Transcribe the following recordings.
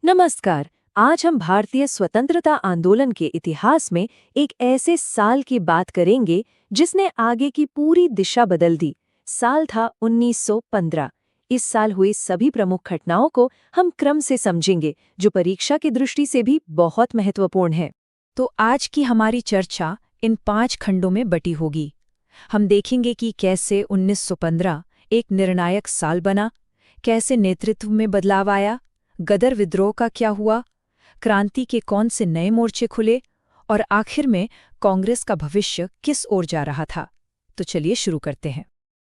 नमस्कार। आज हम भारतीय स्वतंत्रता आंदोलन के इतिहास में एक ऐसे साल की बात करेंगे जिसने आगे की पूरी दिशा बदल दी। साल था 1915। इस साल हुई सभी प्रमुख घटनाओं को हम क्रम से समझेंगे, जो परीक्षा की दृष्टि से भी बहुत महत्वपूर्ण है। तो आज की हमारी चर्चा इन 5 खंडों में बटी होगी। हम देखेंगे कि कैसे 1915 एक निर्णायक साल बना, कैसे नेतृत्व में बदलाव आया, गदर विद्रोह का क्या हुआ, क्रांति के कौन से नए मोर्चे खुले और आखिर में कांग्रेस का भविष्य किस ओर जा रहा था। तो चलिए शुरू करते हैं।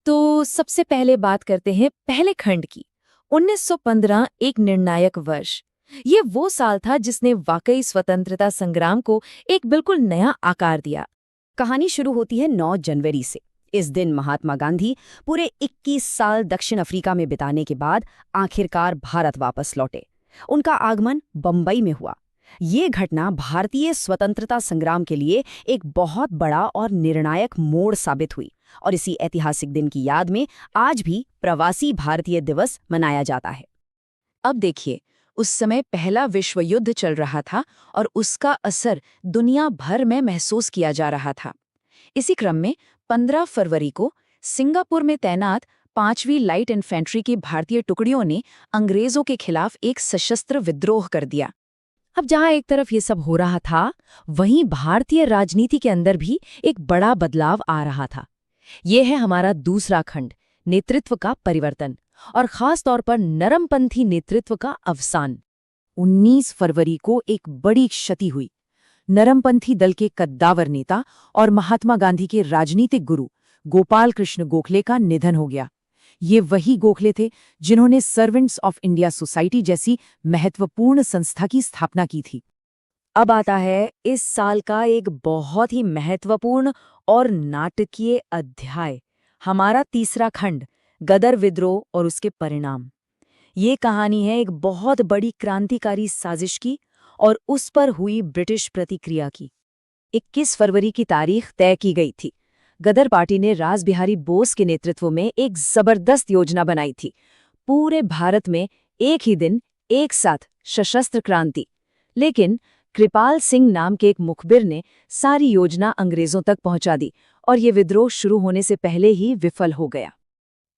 तो सबसे पहले बात करते हैं पहले खंड की। 1915 एक निर्णायक वर्ष। ये वो साल था जिसने वाकई स्वतंत्रता संग्राम को एक बिल्कुल नया आकार दिया। कहानी शुरू होती है 9 जनवरी से। इस दिन महात्मा गांधी पूरे 21 साल दक्षिण अफ्रीका में बिताने के बाद आखिरकार भारत वापस लौटे। उनका आगमन बंबई में हुआ। ये घटना भारतीय स्वतंत्रता संग्राम के लिए एक बहुत बड़ा और निर्णायक मोड़ साबित हुई और इसी ऐतिहासिक दिन की याद में आज भी प्रवासी भारतीय दिवस मनाया जाता है। अब देखिए, उस समय पहला विश्व युद्ध चल रहा था और उसका असर दुनिया भर में महसूस किया जा रहा था। इसी क्रम में 15 फरवरी को सिंगापुर में तैनात 5वीं लाइट इन्फेंट्री की भारतीय टुकड़ियों ने अंग्रेजों के खिलाफ एक सशस्त्र विद्रोह कर दिया। अब जहां एक तरफ ये सब हो रहा था, वहीं भारतीय राजनीति के अंदर भी एक बड़ा बदलाव आ रहा था। ये है हमारा दूसरा खंड, नेतृत्व का परिवर्तन और खास तौर पर नरमपंथी नेतृत्व का अवसान। 19 फरवरी को एक बड़ी क्षति हुई। नरमपंथी दल के कद्दावर नेता और महात्मा गांधी के राजनीतिक गुरु गोपाल कृष्ण गोखले का निधन हो गया। ये वही गोखले थे जिन्होंने सर्वेंट्स ऑफ इंडिया सोसाइटी जैसी महत्वपूर्ण संस्था की स्थापना की थी। अब आता है इस साल का एक बहुत ही महत्वपूर्ण और नाटकीय अध्याय, हमारा तीसरा खंड, गदर विद्रोह और उसके परिणाम। ये कहानी है एक बहुत बड़ी क्रांतिकारी साजिश की और उस पर हुई ब्रिटिश प्रतिक्रिया की। 21 फरवरी की तारीख तय की गई थी। गदर पार्टी ने रास बिहारी बोस के नेतृत्व में एक जबरदस्त योजना बनाई थी। पूरे भारत में एक ही दिन एक साथ सशस्त्र क्रांति। लेकिन कृपाल सिंह नाम के एक मुखबिर ने सारी योजना अंग्रेजों तक पहुंचा दी और ये विद्रोह शुरू होने से पहले ही विफल हो गया।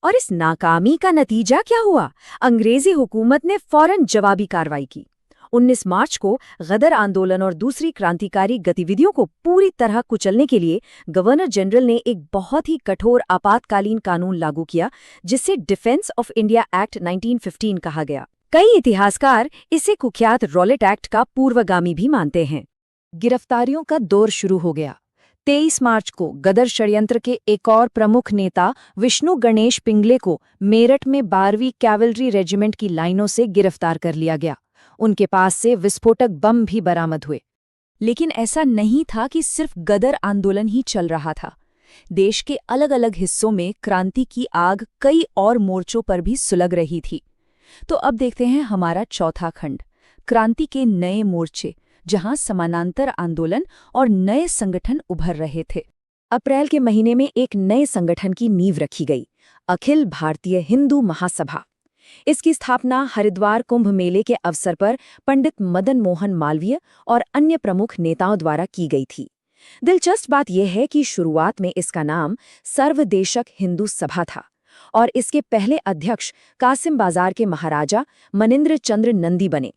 और इस नाकामी का नतीजा क्या हुआ? अंग्रेजी हुकूमत ने फौरन जवाबी कार्रवाई की। 19 मार्च को गदर आंदोलन और दूसरी क्रांतिकारी गतिविधियों को पूरी तरह कुचलने के लिए गवर्नर जनरल ने एक बहुत ही कठोर आपातकालीन कानून लागू किया, जिसे डिफेंस ऑफ इंडिया एक्ट 1915 कहा गया। कई इतिहासकार इसे कुख्यात रॉलेट एक्ट का पूर्वगामी भी मानते हैं। गिरफ्तारियों का दौर शुरू हो गया। 23 मार्च को गदर षड्यंत्र के एक और प्रमुख नेता विष्णु गणेश पिंगले को मेरठ में 12वीं कैवलरी रेजिमेंट की लाइनों से गिरफ्तार कर लिया गया। उनके पास से विस्फोटक बम भी बरामद हुए। लेकिन ऐसा नहीं था कि सिर्फ गदर आंदोलन ही चल रहा था। देश के अलग अलग हिस्सों में क्रांति की आग कई और मोर्चों पर भी सुलग रही थी। तो अब देखते हैं हमारा चौथा खंड, क्रांति के नए मोर्चे, जहां समानांतर आंदोलन और नए संगठन उभर रहे थे। अप्रैल के महीने में एक नए संगठन की नींव रखी गई, अखिल भारतीय हिंदू महासभा। इसकी स्थापना हरिद्वार कुंभ मेले के अवसर पर पंडित मदन मोहन मालवीय और अन्य प्रमुख नेताओं द्वारा की गई थी। दिलचस्प बात यह है कि शुरुआत में इसका नाम सर्वदेशक हिंदू सभा था और इसके पहले अध्यक्ष कासिम बाजार के महाराजा मनिंद्र चंद्र नंदी बने।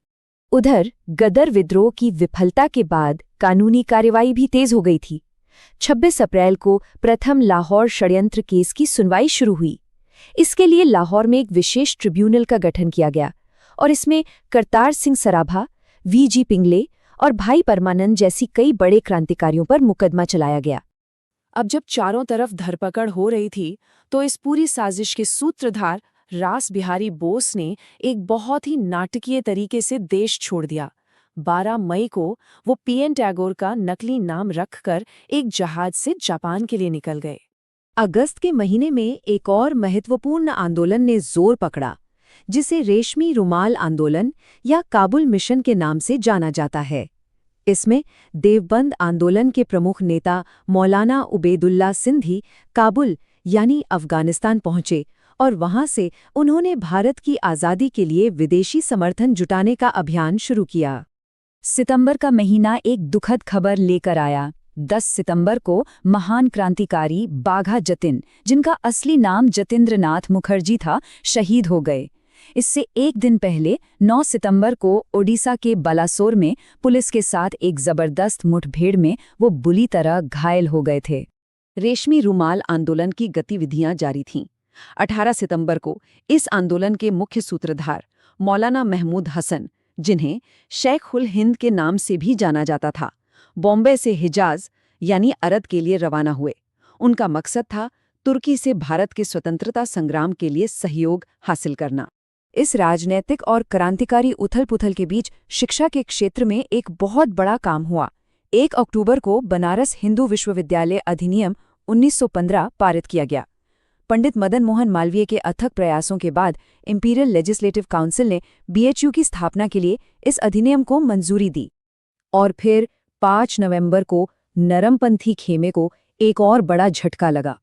उधर गदर विद्रोह की विफलता के बाद कानूनी कार्रवाई भी तेज हो गई थी। 26 अप्रैल को प्रथम लाहौर षड्यंत्र केस की सुनवाई शुरू हुई। इसके लिए लाहौर में एक विशेष ट्रिब्यूनल का गठन किया गया और इसमें करतार सिंह सराभा, वीजी पिंगले और भाई परमानंद जैसी कई बड़े क्रांतिकारियों पर मुकदमा चलाया गया। अब जब चारों तरफ धरपकड़ हो रही थी, तो इस पूरी साजिश के सूत्रधार रास बिहारी बोस ने एक बहुत ही नाटकीय तरीके से देश छोड़ दिया। 12 मई को वो पीएन टैगोर का नकली नाम रखकर एक जहाज से जापान के लिए निकल गए। अगस्त के महीने में एक और महत्वपूर्ण आंदोलन ने जोर पकड़ा, जिसे रेशमी रुमाल आंदोलन या काबुल मिशन के नाम से जाना जाता है। इसमें देवबंद आंदोलन के प्रमुख नेता मौलाना उबैदुल्ला सिंधी काबुल यानी अफगानिस्तान पहुंचे और वहां से उन्होंने भारत की आज़ादी के लिए विदेशी समर्थन जुटाने का अभियान शुरू किया। सितंबर का महीना एक दुखद खबर लेकर आया। 10 सितंबर को महान क्रांतिकारी बाघा जतिन, जिनका असली नाम जतिंद्रनाथ मुखर्जी था, शहीद हो गए। इससे एक दिन पहले 9 सितंबर को ओडिशा के बालासोर में पुलिस के साथ एक जबरदस्त मुठभेड़ में वो बुरी तरह घायल हो गए थे। रेशमी रुमाल आंदोलन की गतिविधियां जारी थीं। 18 सितंबर को इस आंदोलन के मुख्य सूत्रधार मौलाना महमूद हसन, जिन्हें शेख उल हिंद के नाम से भी जाना जाता था, बॉम्बे से हिजाज यानी अरब के लिए रवाना हुए। उनका मकसद था तुर्की से भारत के स्वतंत्रता संग्राम के लिए सहयोग हासिल करना। इस राजनैतिक और क्रांतिकारी उथल-पुथल के बीच शिक्षा के क्षेत्र में एक बहुत बड़ा काम हुआ। 1 अक्टूबर को बनारस हिंदू विश्वविद्यालय अधिनियम 1915 पारित किया गया। पंडित मदन मोहन मालवीय के अथक प्रयासों के बाद इंपीरियल लेजिस्लेटिव काउंसिल ने बीएचयू की स्थापना के लिए इस अधिनियम को मंजूरी दी। और फिर 5 नवंबर को नरमपंथी खेमे को एक और बड़ा झटका लगा।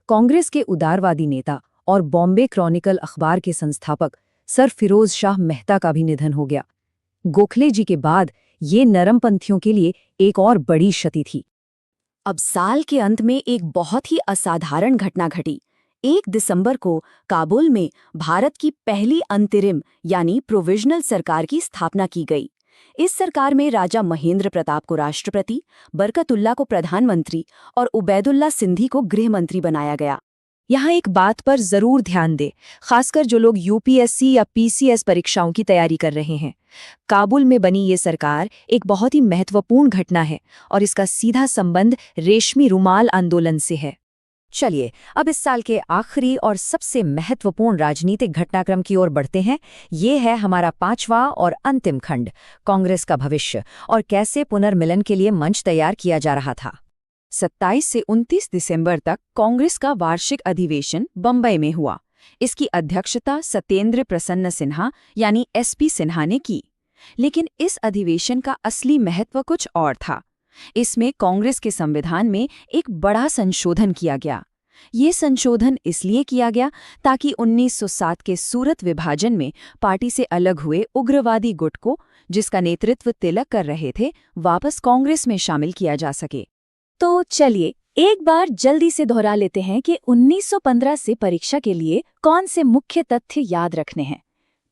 कांग्रेस के उदारवादी नेता और बॉम्बे क्रॉनिकल अखबार के संस्थापक सर फिरोज शाह मेहता का भी निधन हो गया। गोखले जी के बाद ये नरमपंथियों के लिए एक और बड़ी क्षति थी। अब साल के अंत में एक बहुत ही असाधारण घटना घटी। 1 दिसंबर को काबुल में भारत की पहली अंतरिम यानी प्रोविजनल सरकार की स्थापना की गई। इस सरकार में राजा महेंद्र प्रताप को राष्ट्रपति, बरकतुल्ला को प्रधानमंत्री और उबैदुल्ला सिंधी को गृह मंत्री बनाया गया। यहाँ एक बात पर जरूर ध्यान दें, खासकर जो लोग यूपीएससी या पीसीएस परीक्षाओं की तैयारी कर रहे हैं। काबुल में बनी ये सरकार एक बहुत ही महत्वपूर्ण घटना है और इसका सीधा संबंध रेशमी रुमाल आंदोलन से है। चलिए अब इस साल के आखिरी और सबसे महत्वपूर्ण राजनीतिक घटनाक्रम की ओर बढ़ते हैं। ये है हमारा 5वां और अंतिम खंड, कांग्रेस का भविष्य और कैसे पुनर्मिलन के लिए मंच तैयार किया जा रहा था। 27 से 29 दिसंबर तक कांग्रेस का वार्षिक अधिवेशन बंबई में हुआ। इसकी अध्यक्षता सत्येंद्र प्रसन्न सिन्हा यानी एसपी सिन्हा ने की। लेकिन इस अधिवेशन का असली महत्व कुछ और था। इसमें कांग्रेस के संविधान में एक बड़ा संशोधन किया गया। ये संशोधन इसलिए किया गया ताकि 1907 के सूरत विभाजन में पार्टी से अलग हुए उग्रवादी गुट को, जिसका नेतृत्व तिलक कर रहे थे, वापस कांग्रेस में शामिल किया जा सके। तो चलिए एक बार जल्दी से दोहरा लेते हैं कि 1915 से परीक्षा के लिए कौन से मुख्य तथ्य याद रखने हैं।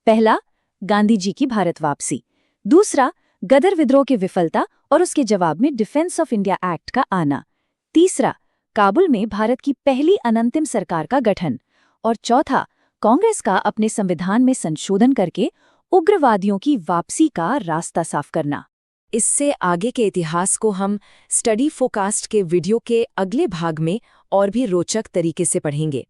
पहला, गांधी जी की भारत वापसी। दूसरा, गदर विद्रोह की विफलता और उसके जवाब में डिफेंस ऑफ इंडिया एक्ट का आना। तीसरा, काबुल में भारत की पहली अनंतिम सरकार का गठन। और चौथा, कांग्रेस का अपने संविधान में संशोधन करके उग्रवादियों की वापसी का रास्ता साफ करना। इससे आगे के इतिहास को हम स्टडी फोरकास्ट के वीडियो के अगले भाग में और भी रोचक तरीके से पढ़ेंगे।